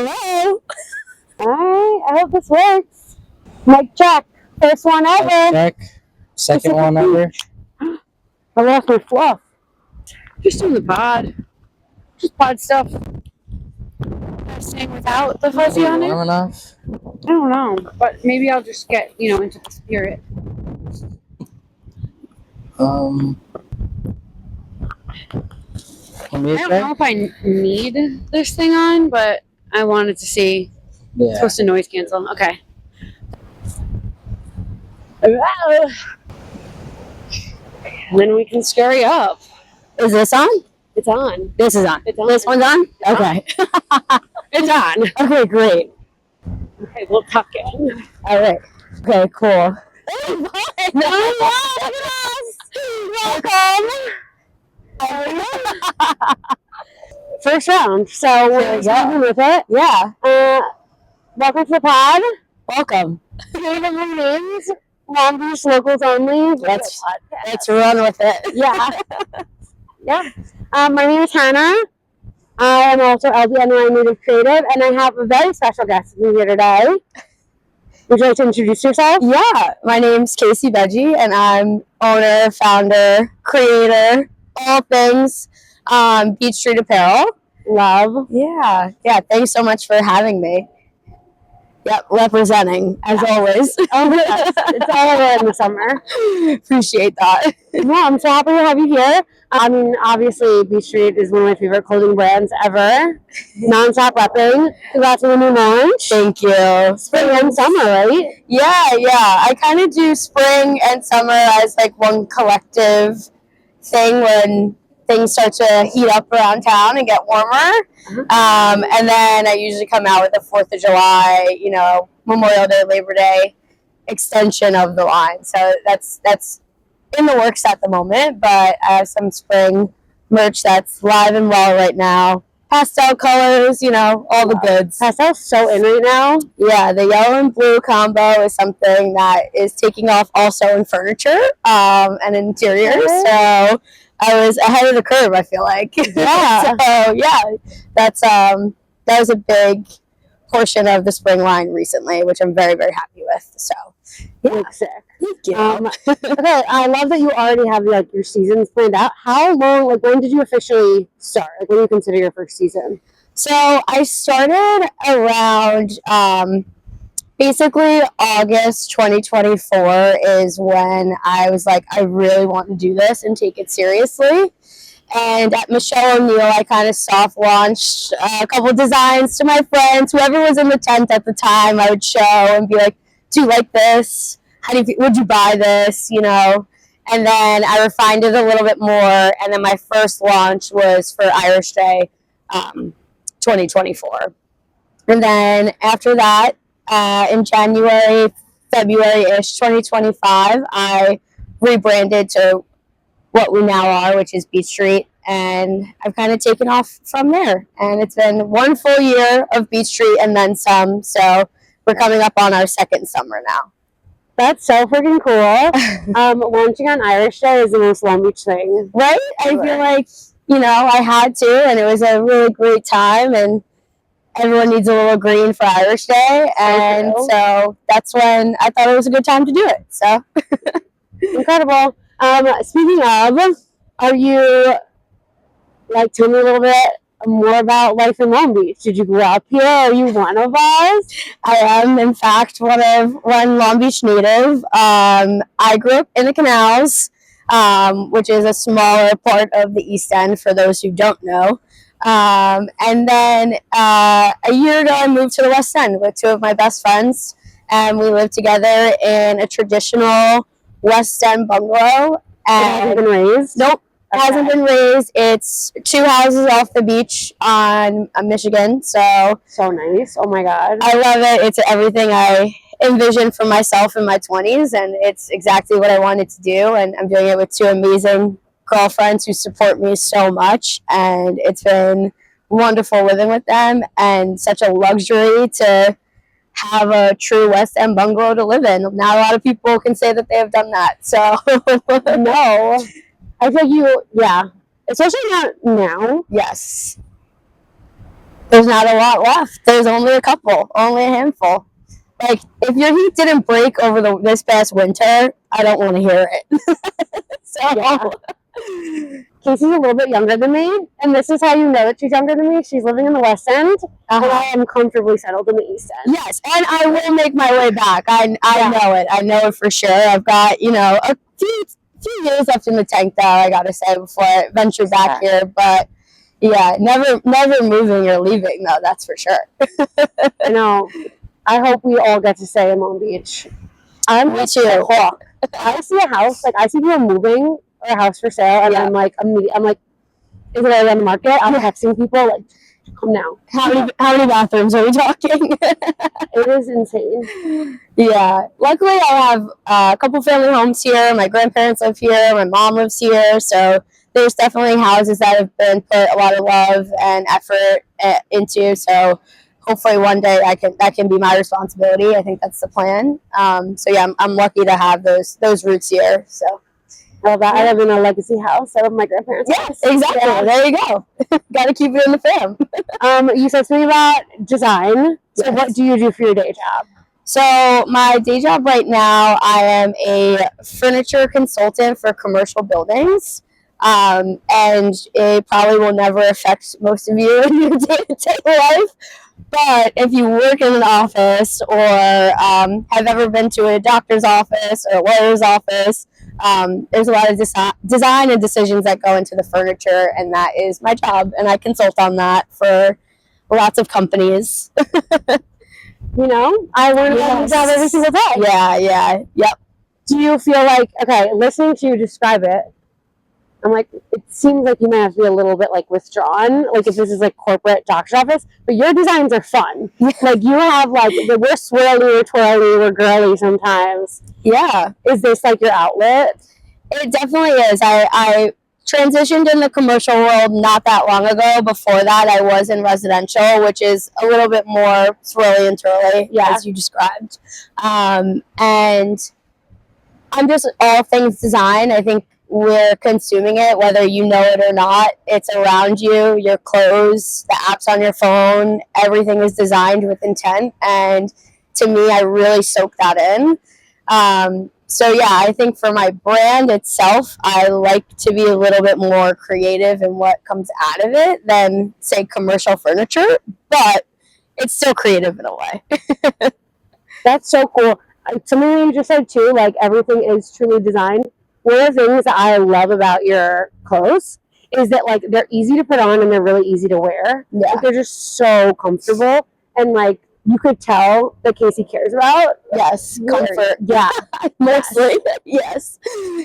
Hello. Alright, I hope this works. Mic check. First one ever. Check. Second one ever. I lost my fluff. Just doing the pod. Just pod stuff. Staying without the fuzzy on it. Warm enough? I don't know, but maybe I'll just get, into the spirit. Want me I to don't try? know if I need this thing on, but I wanted to see. It's Yeah. supposed to noise cancel. Okay. Then we can scurry up. Is this on? It's on. This is on. It's on. This one's on? Okay. It's on. Okay, great. Okay, we'll tuck in. All right. Okay, cool. Look at us. Welcome. First round. So we're starting with it. Yeah. Welcome to the pod. Welcome. Favorite names. Long Beach locals only. Let's run with it. Yeah. Yeah. My name is Hannah. I am also LBNY Native Creative, and I have a very special guest with me here today. Would you like to introduce yourself? Yeah. My name's Casey Veggie, and I'm owner, founder, creator, all things Beech Street Apparel. Love. Yeah. Yeah. Thanks so much for having me. Yep. Representing, as always. Oh, yes. It's all over in the summer. Appreciate that. No, I'm so happy to have you here. I mean, obviously, Beech Street is one of my favorite clothing brands ever. Non-stop repping. Congrats on the new launch. Thank you. Spring and summer, right? Yeah. I kind of do spring and summer as like one collective thing when things start to heat up around town and get warmer. And then I usually come out with the 4th of July, Memorial Day, Labor Day extension of the line. So that's in the works at the moment, but I have some spring merch that's live and well right now. Pastel colors, all the goods. Pastel's so in right now. Yeah, the yellow and blue combo is something that is taking off also in furniture and interiors. So I was ahead of the curve, I feel like. Yeah. So yeah, that was a big portion of the spring line recently, which I'm very, very happy with. So yeah. Looks sick. Thank you. Okay, I love that you already have your seasons planned out. How long, when did you officially start? When do you consider your first season? So I started around basically August 2024 is when I was like, I really want to do this and take it seriously. And at Michelle O'Neill, I kind of soft launched a couple designs to my friends, whoever was in the tent at the time. I would show and be like, do you like this? Would you buy this? And then I refined it a little bit more. And then my first launch was for Irish Day 2024. And then after that, in January, February-ish 2025, I rebranded to what we now are, which is Beech Street. And I've kind of taken off from there. And it's been 1 full year of Beech Street and then some. So we're coming up on our second summer now. That's so freaking cool. Launching on Irish Day is the most Long Beach thing. Right? I feel like, I had to, and it was a really great time, and everyone needs a little green for Irish Day, and so that's when I thought it was a good time to do it. So incredible. Speaking of, tell me a little bit more about life in Long Beach. Did you grow up here? Are you one of us? I am, in fact, one Long Beach native. I grew up in the canals, which is a smaller part of the East End for those who don't know. And then a year ago, I moved to the West End with 2 of my best friends, and we lived together in a traditional West End bungalow. And been raised? Nope. Okay. Hasn't been raised. It's 2 houses off the beach on Michigan. So nice. Oh my God. I love it. It's everything I envisioned for myself in my 20s, and it's exactly what I wanted to do. And I'm doing it with 2 amazing girlfriends who support me so much, and it's been wonderful living with them and such a luxury to have a true West End bungalow to live in. Not a lot of people can say that they have done that. So no. I feel especially not now. Yes. There's not a lot left. There's only a couple, only a handful. Like, if your heat didn't break over this past winter, I don't want to hear it. So, Yeah. Casey's a little bit younger than me, and this is how you know that she's younger than me. She's living in the West End, and I am comfortably settled in the East End. Yes, and I will make my way back. I know it. I know it for sure. I've got, a few years left in the tank, though, I got to say, before I venture back here. But, yeah, never moving or leaving, though, that's for sure. I know. I hope we all get to stay in Long Beach. Me too. I see a house, like I see people moving or a house for sale, and I'm like, is it already on the market? I'm texting people like, come now. How many bathrooms are we talking? It is insane. Yeah. Luckily, I have a couple family homes here. My grandparents live here. My mom lives here. So there's definitely houses that have been put a lot of love and effort into. So hopefully one day that can be my responsibility. I think that's the plan. So yeah, I'm lucky to have those roots here. So. I love that. I live in a legacy house. I live in my grandparents' house. Exactly. Yeah. There you go. Got to keep it in the fam. You said something about design. So what do you do for your day job? So my day job right now, I am a furniture consultant for commercial buildings. And it probably will never affect most of you in your day-to-day life. But if you work in an office or have ever been to a doctor's office or a lawyer's office, there's a lot of design and decisions that go into the furniture, and that is my job. And I consult on that for lots of companies. I learn about your job every single day. Yeah, yep. Do you feel like, okay, listening to you describe it, I'm like, it seems like you might have to be a little bit like withdrawn, like if this is like corporate doctor's office, but your designs are fun. Like you have like, we're swirly, we're twirly, we're girly sometimes. Yeah. Is this like your outlet? It definitely is. I transitioned in the commercial world not that long ago. Before that, I was in residential, which is a little bit more swirly and twirly, as you described. And I'm just all things design. I think we're consuming it, whether you know it or not. It's around you, your clothes, the apps on your phone, everything is designed with intent. And to me, I really soak that in. So yeah, I think for my brand itself, I like to be a little bit more creative in what comes out of it than, say, commercial furniture, but it's still creative in a way. That's so cool. Something that you just said too, like everything is truly designed. One of the things that I love about your clothes is that like they're easy to put on and they're really easy to wear. Yeah. Like, they're just so comfortable, and like you could tell that Casey cares about. Yes, comfort. Yeah, mostly. Yes.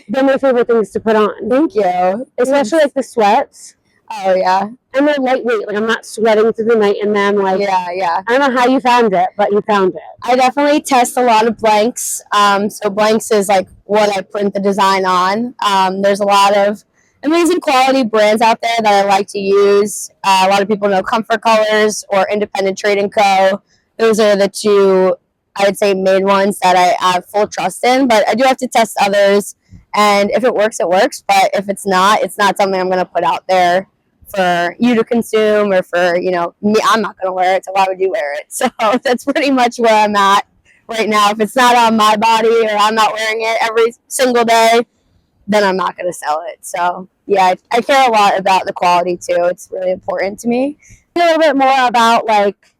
They're my favorite things to put on. Thank you. Especially like the sweats. Oh yeah. And they're lightweight. Like I'm not sweating through the night in them. Like yeah. I don't know how you found it, but you found it. I definitely test a lot of blanks. So blanks is like what I print the design on. There's a lot of amazing quality brands out there that I like to use. A lot of people know Comfort Colors or Independent Trade & Co. Those are the two, I would say, main ones that I have full trust in. But I do have to test others. And if it works, it works. But if it's not something I'm going to put out there for you to consume or for, me. I'm not going to wear it, so why would you wear it? So that's pretty much where I'm at right now. If it's not on my body or I'm not wearing it every single day, then I'm not going to sell it. So yeah, I care a lot about the quality too. It's really important to me. A little bit more about like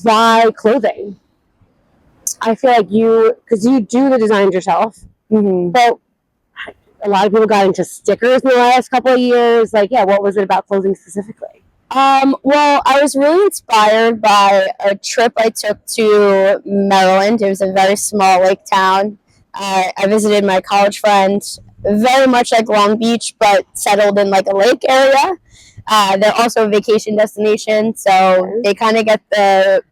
why clothing. I feel like because you do the designs yourself, but a lot of people got into stickers in the last couple of years. Like, yeah, what was it about clothing specifically? Well, I was really inspired by a trip I took to Maryland. It was a very small lake town. I visited my college friend, very much like Long Beach, but settled in like a lake area. They're also a vacation destination, so they kind of get the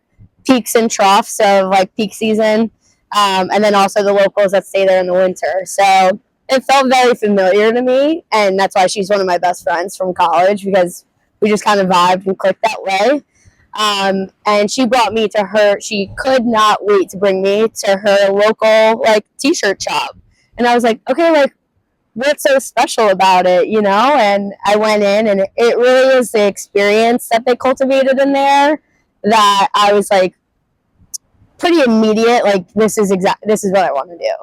peaks and troughs of like peak season, and then also the locals that stay there in the winter. So it felt very familiar to me, and that's why she's one of my best friends from college, because we just kind of vibed and clicked that way. And she brought me to her. She could not wait to bring me to her local like t-shirt shop, and I was like, okay, like what's so special about it, you know? And I went in, and it really is the experience that they cultivated in there that I was like pretty immediate. Like this is what I want to do.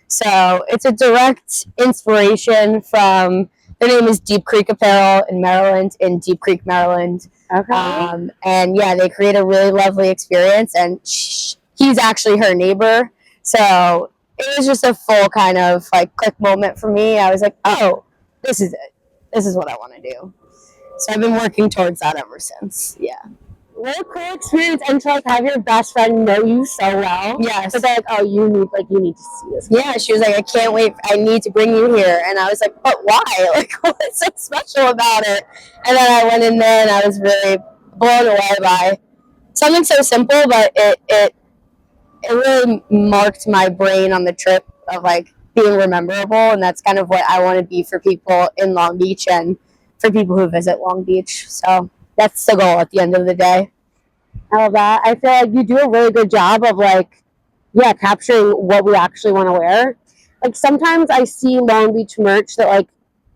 So it's a direct inspiration from. Their name is Deep Creek Apparel in Maryland, in Deep Creek, Maryland. Okay. And yeah, they create a really lovely experience, and he's actually her neighbor. So it was just a full kind of like click moment for me. I was like, oh, this is it. This is what I want to do. So I've been working towards that ever since. Yeah. What a cool experience, and to like have your best friend know you so well. Yes. But they're like, oh, you need to see this. Yeah, she was like, I can't wait. I need to bring you here. And I was like, but why? Like, what's so special about it? And then I went in there, and I was really blown away by something so simple, but it really marked my brain on the trip of like being rememberable. And that's kind of what I want to be for people in Long Beach and for people who visit Long Beach. So that's the goal at the end of the day. I love that. I feel like you do a really good job of like, yeah, capturing what we actually want to wear. Like sometimes I see Long Beach merch that like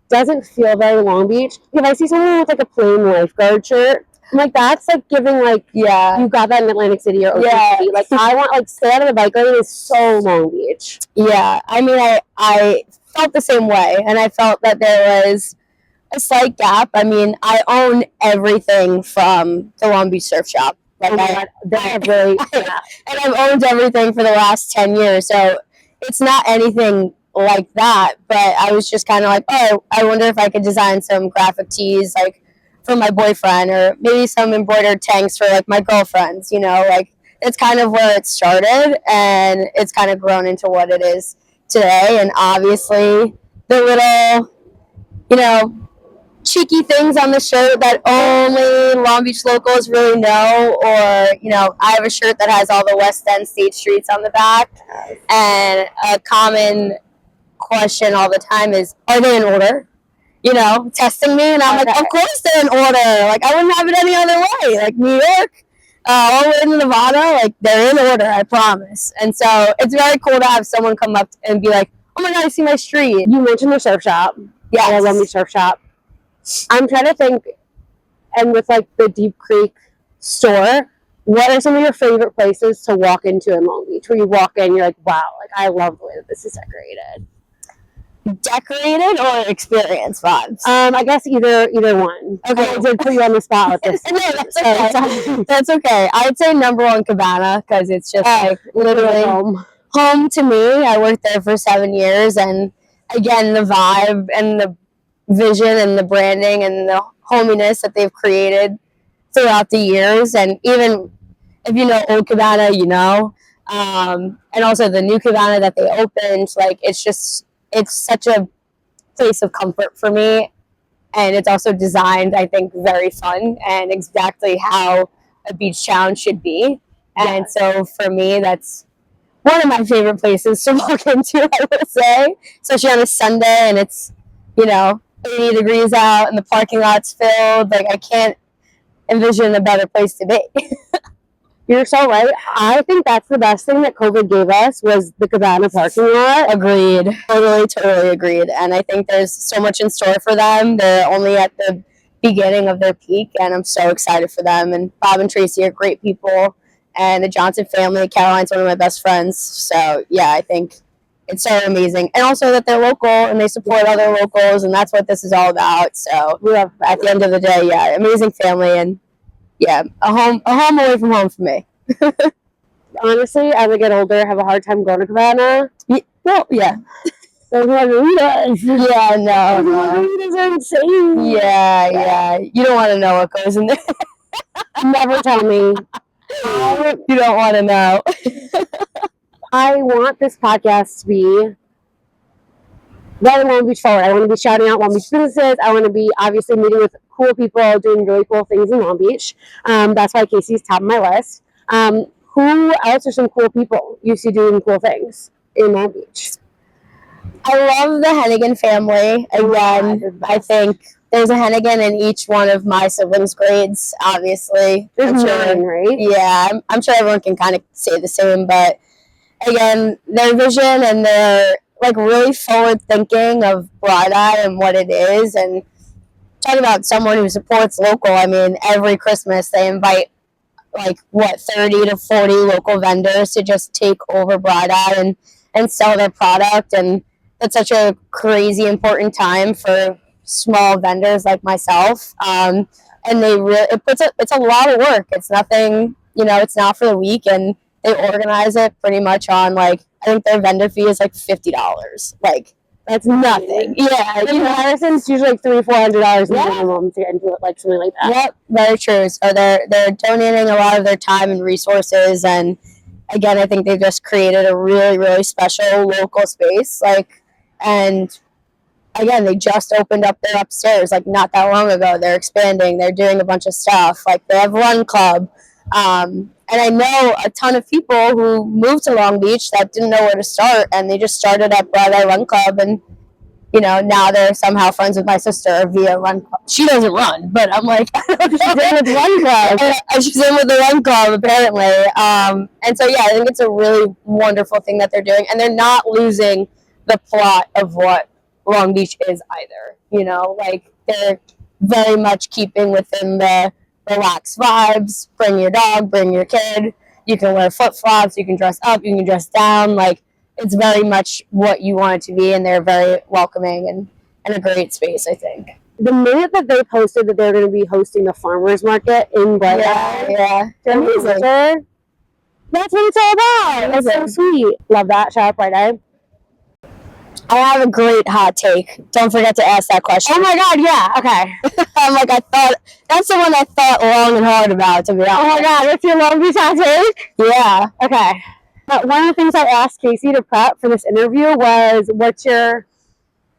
doesn't feel very Long Beach. If I see someone with like a plain lifeguard shirt, I'm like, that's like giving like, Yeah. you got that in Atlantic City or Ocean Yeah. City. Like I want like stay out of the bike lane is so Long Beach. Yeah. I mean, I felt the same way, and I felt that there was a slight gap. I mean, I own everything from the Long Beach Surf Shop. Like Oh my God, that really, yeah. and I've owned everything for the last 10 years. So it's not anything like that, but I was just kind of like, oh, I wonder if I could design some graphic tees like for my boyfriend, or maybe some embroidered tanks for like my girlfriends, you know, like it's kind of where it started, and it's kind of grown into what it is today. And obviously the little, you know, cheeky things on the shirt that only Long Beach locals really know, or you know, I have a shirt that has all the West End state streets on the back, and a common question all the time is, are they in order? You know, testing me, and I'm like, of course they're in order. Like I wouldn't have it any other way. Like New York, all the way to Nevada, like they're in order, I promise. And so it's very cool to have someone come up and be like, oh my God, I see my street. You mentioned the surf shop. Yeah, I love the surf shop. I'm trying to think, and with like the Deep Creek store, what are some of your favorite places to walk into in Long Beach? Where you walk in, you're like, wow, like I love the way that this is decorated. Decorated or experience vibes? I guess either one. Okay. I did put you on the spot with this. No, that's okay. That's okay. I'd say number one, Cabana, because it's just like literally home to me. I worked there for 7 years, and again, the vibe and the vision and the branding and the hominess that they've created throughout the years. And even if you know old Cabana, you know, and also the new Cabana that they opened, like it's such a place of comfort for me. And it's also designed, I think, very fun and exactly how a beach town should be. And so for me, that's one of my favorite places to walk into, I would say, especially on a Sunday, and it's, you know, 80 degrees out and the parking lot's filled. Like I can't envision a better place to be. You're so right. I think that's the best thing that COVID gave us was the Cabana parking lot. Agreed. Totally agreed. And I think there's so much in store for them. They're only at the beginning of their peak, and I'm so excited for them. And Bob and Tracy are great people, and the Johnson family, Caroline's one of my best friends. So yeah, I think it's so amazing. And also that they're local and they support other locals, and that's what this is all about. So at the end of the day, yeah, amazing family, and yeah, a home away from home for me. Honestly, as I get older, I have a hard time going to Cabana. Well, yeah. Those margaritas. Yeah, no. Margaritas are insane. Yeah. You don't want to know what goes in there. Never tell me. You don't want to know. I want this podcast to be very Long Beach forward. I want to be shouting out Long Beach businesses. I want to be obviously meeting with cool people, doing really cool things in Long Beach. That's why Casey's top of my list. Who else are some cool people you see doing cool things in Long Beach? I love the Hennigan family. Again, I think there's a Hennigan in each one of my siblings' grades, obviously. There's nine, right? Yeah, I'm sure everyone can kind of say the same, but again, their vision and their like really forward thinking of Bright Eye and what it is, and talking about someone who supports local. I mean, every Christmas they invite like what 30 to 40 local vendors to just take over Bright Eye and sell their product, and it's such a crazy important time for small vendors like myself. And they really it's a lot of work. It's nothing, it's not for the week, and they organize it pretty much on like I think their vendor fee is like $50. Like that's nothing. Yeah, in comparison, it's usually like $300-400 minimum to get into it, like something like that. Yep, very true. So they're donating a lot of their time and resources, and again, I think they just created a really, really special local space. Like, and again, they just opened up their upstairs like not that long ago. They're expanding. They're doing a bunch of stuff. Like they have Run Club, and I know a ton of people who moved to Long Beach that didn't know where to start, and they just started at Bright Eye Run Club, and now they're somehow friends with my sister via Run Club. She doesn't run, but I'm like, she's in with Run Club. She's in with the Run Club, apparently. And so, yeah, I think it's a really wonderful thing that they're doing. And they're not losing the plot of what Long Beach is either. Like they're very much keeping within the relaxed vibes. Bring your dog, bring your kid. You can wear flip-flops. You can dress up. You can dress down. Like, it's very much what you want it to be, and they're very welcoming and a great space, I think. The minute that they posted that they're going to be hosting a farmers market in Bright Eye, that's what it's all about. That's so sweet. Love that. Shout out Bright Eye. I have a great hot take. Don't forget to ask that question. Oh my God, yeah. Okay. I'm like, that's the one I thought long and hard about, to be honest. Oh my God, what's your Long Beach hot take? Yeah. Okay. One of the things I asked Casey to prep for this interview was, what's your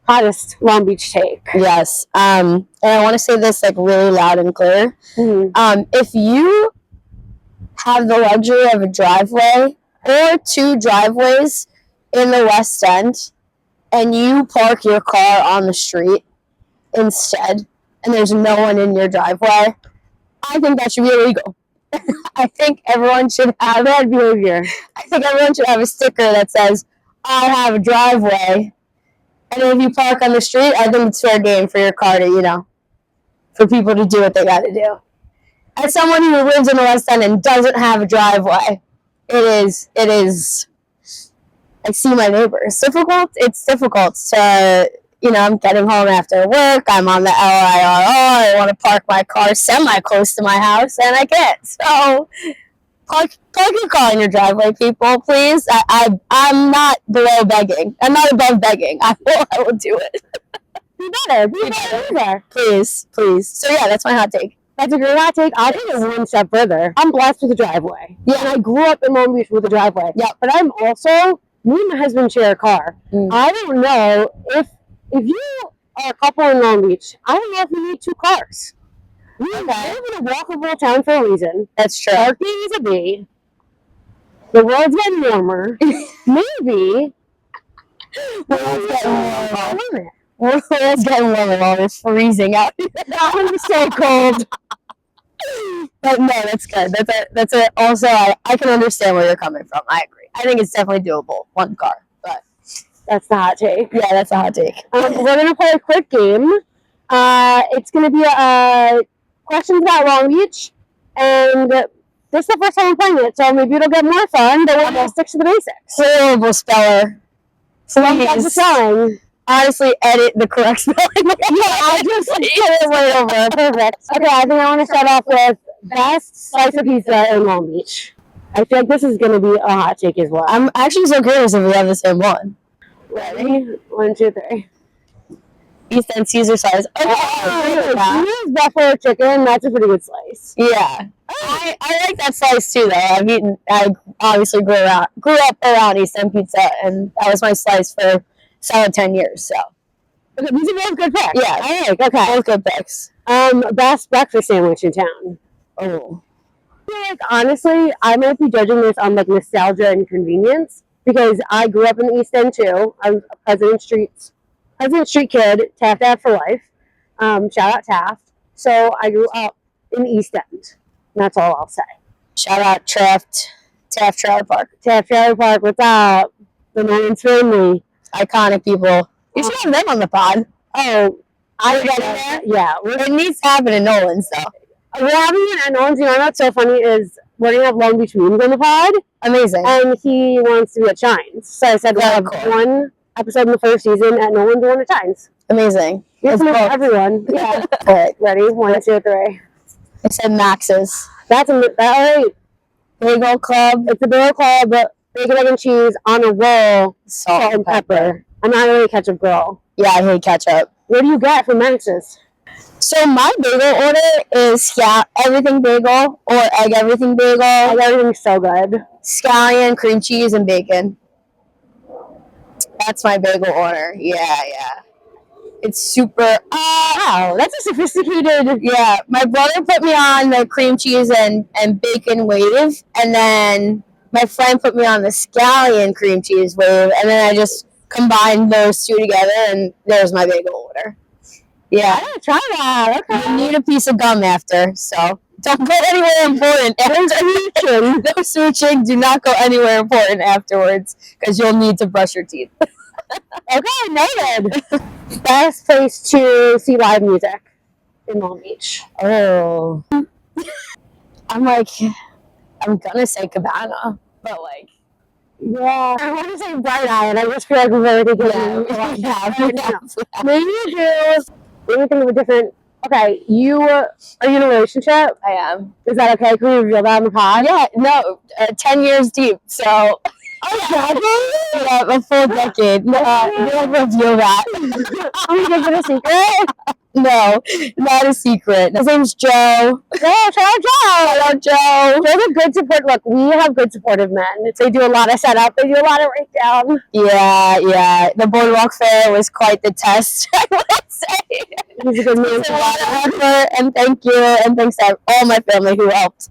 hottest Long Beach take? Yes. And I want to say this like really loud and clear. Mm-hmm. If you have the luxury of a driveway or 2 driveways in the West End, and you park your car on the street instead, and there's no one in your driveway, I think that should be illegal. I think everyone should have that behavior. I think everyone should have a sticker that says, I have a driveway. And if you park on the street, I think it's fair game for your car to, for people to do what they got to do. As someone who lives in the West End and doesn't have a driveway, it is, I see my neighbors. It's difficult to, I'm getting home after work, I'm on the LIRR, I want to park my car semi-close to my house, and I can't. So, park your car in your driveway, people, please. I'm not below begging. I'm not above begging. I will do it. Be better. Please. So, yeah, that's my hot take. That's a great hot take. I'll take it one step further. I'm blessed with a driveway. Yeah, and I grew up in Long Beach with a driveway. Yeah, but I'm also, me and my husband share a car. I don't know if you are a couple in Long Beach, I don't know if you need 2 cars. We live in a walkable town for a reason. That's true. Parking is a B. The world's getting warmer. Maybe. World's getting warmer while it's freezing out. It's so cold. But no, that's good. That's a also I can understand where you're coming from. I agree. I think it's definitely doable. 1 car. But that's the hot take. Yeah, that's a hot take. We're going to play a quick game. It's going to be questions about Long Beach. And this is the first time I'm playing it, so maybe it'll get more fun, but we'll stick to the basics. Horrible speller. Please. Honestly, edit the correct spelling. I just put it right over. Perfect. Okay, I think I want to start off with best slice of pizza in Long Beach. I feel like this is going to be a hot take as well. I'm actually so curious if we have the same one. Ready? 1, 2, 3. East End Caesar size. Caesar's buffalo chicken. That's a pretty good slice. Yeah, I like that slice too. Though I obviously grew up around East End pizza, and that was my slice for solid 10 years. So okay, these are both good picks. Yeah, I like. Okay, both good picks. Best breakfast sandwich in town. Oh, like, honestly, I might be judging this on like nostalgia and convenience because I grew up in the East End too. I'm a President Street kid, Taft for life. Shout out Taft. So I grew up in the East End. That's all I'll say. Shout out Taft Trailer Park. Taft Trailer Park, what's up? The Norman's family. iconic people. You should have them on the pod. Oh, I get in there. yeah. It needs to happen in Nolan's though. We're having it at Nolan's. You know what's so funny is we're gonna have Long Beach Memes on the pod, Amazing. and he wants to be at Shines. So I said we'll have one episode in the first season at Nolan's, one at Shines. Amazing. You're from everyone. Yeah. All right, ready? 1, 2, 3. I said Max's. That's all right. Bagel Club. It's a bagel club, bacon, egg, and cheese on a roll, salt and pepper. I'm not really a ketchup girl. Yeah, I hate ketchup. What do you get from Max's? So my bagel order is everything bagel or egg everything bagel. Egg everything's so good. Scallion, cream cheese, and bacon. That's my bagel order. Yeah. It's super. Wow, that's a sophisticated. Yeah, my brother put me on the cream cheese and bacon wave, and then my friend put me on the scallion cream cheese wave, and then I just combined those two together, and there's my bagel order. Yeah, I gotta try that. Okay. You need a piece of gum after, so don't go anywhere important. No switching. Do not go anywhere important afterwards, because you'll need to brush your teeth. Okay, noted. Best place to see live music in Long Beach. Oh. I'm gonna say Cabana, but yeah. I want to say Bright Eye, and I just feel like we've already given Maybe you do. Anything of a different. Okay, are you in a relationship? I am. Is that okay? Can we reveal that on the pod? Yeah, no, 10 years deep, so. Yeah, a full decade. You don't reveal that. Can we give it a secret? No, not a secret. His name's Joe. Yeah, shout out Joe. Joe's a good support. Look, we have good supportive men. They do a lot of setup. They do a lot of breakdown. Yeah. The Boardwalk Fair was quite the test, I would say. He's a good man. It's a lot of effort, and thank you, and thanks to all my family who helped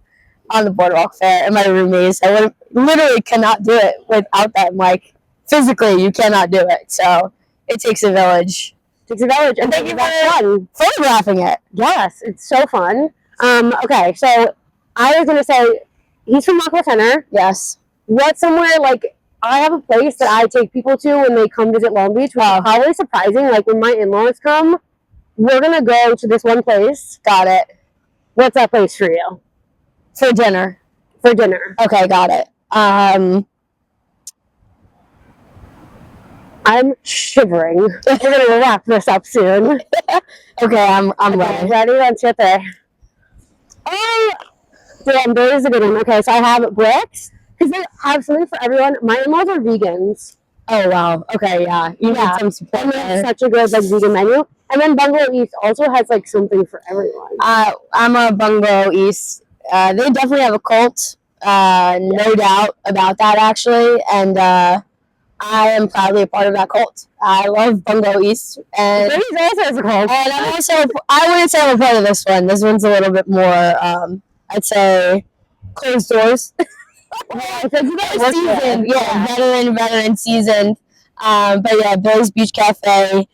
on the Boardwalk Fair, and my roommates. I literally cannot do it without them. Physically, you cannot do it. So it takes a village. And thank you for photographing it. Yes, it's so fun. Okay, so I was gonna say he's from Aqua Center. Yes. What's somewhere I have a place that I take people to when they come visit Long Beach. Wow, probably surprising. When my in-laws come, we're gonna go to this one place. Got it. What's that place for you? For dinner. Okay, got it. I'm shivering. We're gonna wrap this up soon. Okay, I'm ready. Ready? 1, 2, 3. Oh, damn, there is a good one. Okay, so I have bricks because they have something for everyone. My in-laws are vegans. Oh wow. Okay, yeah. You need some support. And it's such a good vegan menu. And then Bungalow East also has something for everyone. I'm a Bungalow East. They definitely have a cult. No doubt about that, actually, and I am proudly a part of that cult. I love Bungalow East, and Grady's also has a cult. And I'm also, I wouldn't say I'm a part of this one. This one's a little bit more, I'd say, closed doors. Seasoned, veteran seasoned. But yeah, Billy's Beach Cafe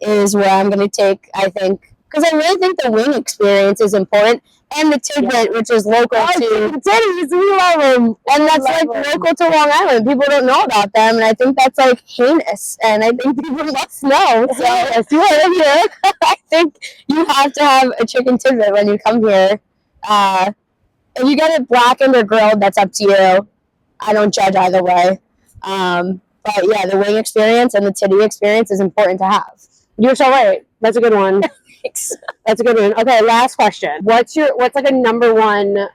is where I'm going to take, I think, because I really think the wing experience is important. And the Tidbit, which is local to the titties, we love them. And that's local to Long Island. People don't know about them, and I think that's heinous. And I think people must know. So if you are here, I think you have to have a chicken tidbit when you come here. If you get it blackened or grilled, that's up to you. I don't judge either way. But yeah, the wing experience and the titty experience is important to have. You're so right. That's a good one. That's a good one. Okay, last question. What's a number one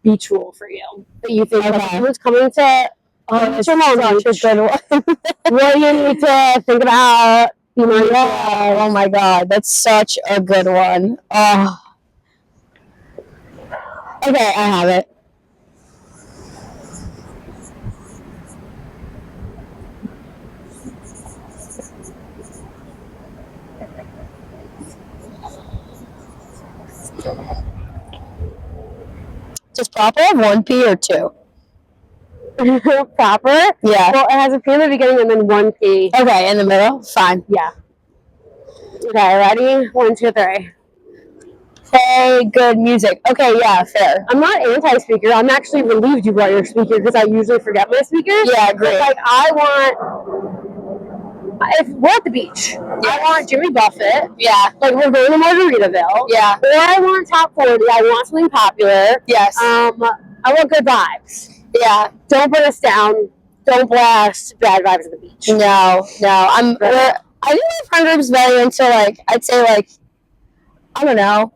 beach rule for you that you think someone's coming to? It's your mom. Such a good one. What do you need to think about? Oh my God, that's such a good one. Oh. Okay, I have it. Just proper, 1 P or 2? Proper? Yeah. Well, it has a P in the beginning and then 1 P. Okay, in the middle? Fine. Yeah. Okay, ready? 1, 2, 3. Play good music. Okay, yeah, fair. I'm not anti-speaker. I'm actually relieved you brought your speaker because I usually forget my speaker. Yeah, great. But, I want if we're at the beach, I want Jimmy Buffett. Yeah. Like, we're going to Margaritaville. Yeah. Or I want top 40. I want something popular. Yes. I want good vibes. Yeah. Don't put us down. Don't blast bad vibes at the beach. No. I think my friend group's very into, like, I'd say, like, I don't know,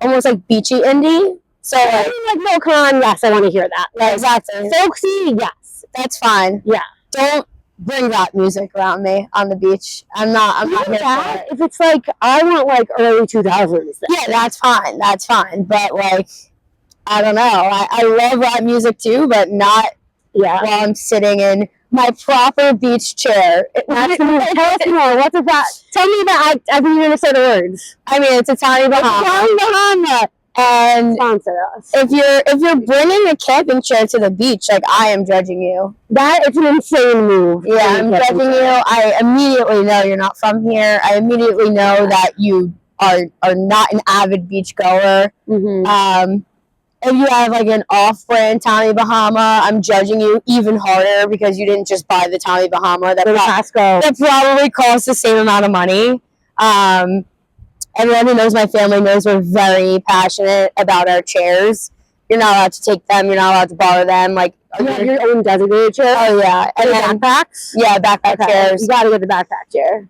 almost like beachy indie. So, like Volcon, yes, I want to hear that. Like, exactly. Folksy, yes. That's fine. Yeah. Don't bring rap music around me on the beach. I'm not here for it. If it's like, I want like early 2000s. Yeah, that's fine. That's fine. But, like, I don't know. I love rap music too, but not while I'm sitting in my proper beach chair. Tell us more. What's that? Tell me about. I think you're gonna say the words. I mean, it's a Tommy Bahama. Tommy Bahama. And sponsor us. If you're bringing a camping chair to the beach, like, I am judging you. That is an insane move. Yeah, I'm judging you. I immediately know you're not from here. I immediately know that you are not an avid beach goer. Mm-hmm. If you have like an off-brand Tommy Bahama, I'm judging you even harder because you didn't just buy the Tommy Bahama that probably costs the same amount of money. Everyone who knows my family knows we're very passionate about our chairs. You're not allowed to take them. You're not allowed to borrow them. Like, you have your own designated chair. Oh yeah, and then backpacks. Yeah, backpack chairs. You gotta get the backpack chair.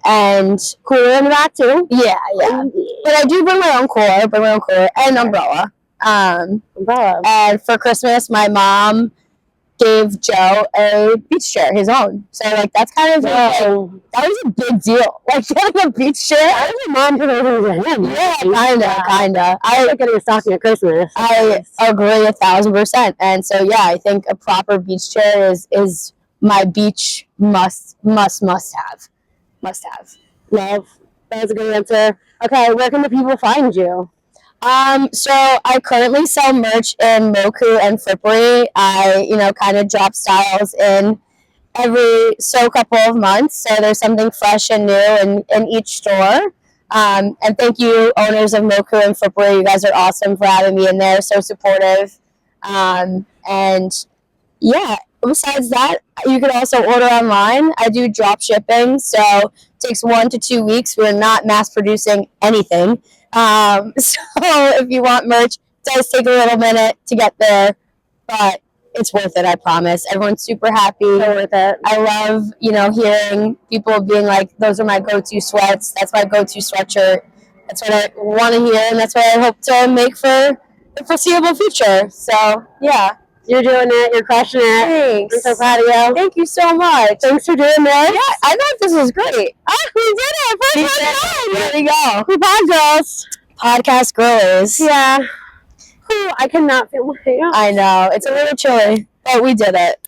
And cooler in the back too. Yeah. But I do bring my own cooler, and umbrella. Umbrella. And for Christmas, my mom gave Joe a beach chair, his own. So, like, that's kind of that was a big deal. Like, getting a beach chair. I was a mom for him. Yeah, kinda. I like getting a stocking at Christmas. I agree 1,000%. And so, yeah, I think a proper beach chair is my beach must have. Love. That was a good answer. Okay, where can the people find you? So I currently sell merch in Moku and Frippery. I, kind of drop styles in every couple of months. So there's something fresh and new in each store. And thank you, owners of Moku and Frippery. You guys are awesome for having me in there. So supportive. And yeah, besides that, you can also order online. I do drop shipping. So it takes 1 to 2 weeks. We're not mass producing anything. So if you want merch, it does take a little minute to get there, but it's worth it, I promise. Everyone's super happy. So worth it. I love, hearing people being like, those are my go-to sweats. That's my go-to sweatshirt. That's what I want to hear, and that's what I hope to make for the foreseeable future. So, yeah. You're doing it. You're crushing it. Thanks. I'm so proud of you. Thank you so much. Thanks for doing this. Yeah, I thought this was great. Oh, we did it. First time. There we go. Who girls? Podcast girlies. Yeah. I cannot feel my hair. I know. It's a little chilly, but we did it.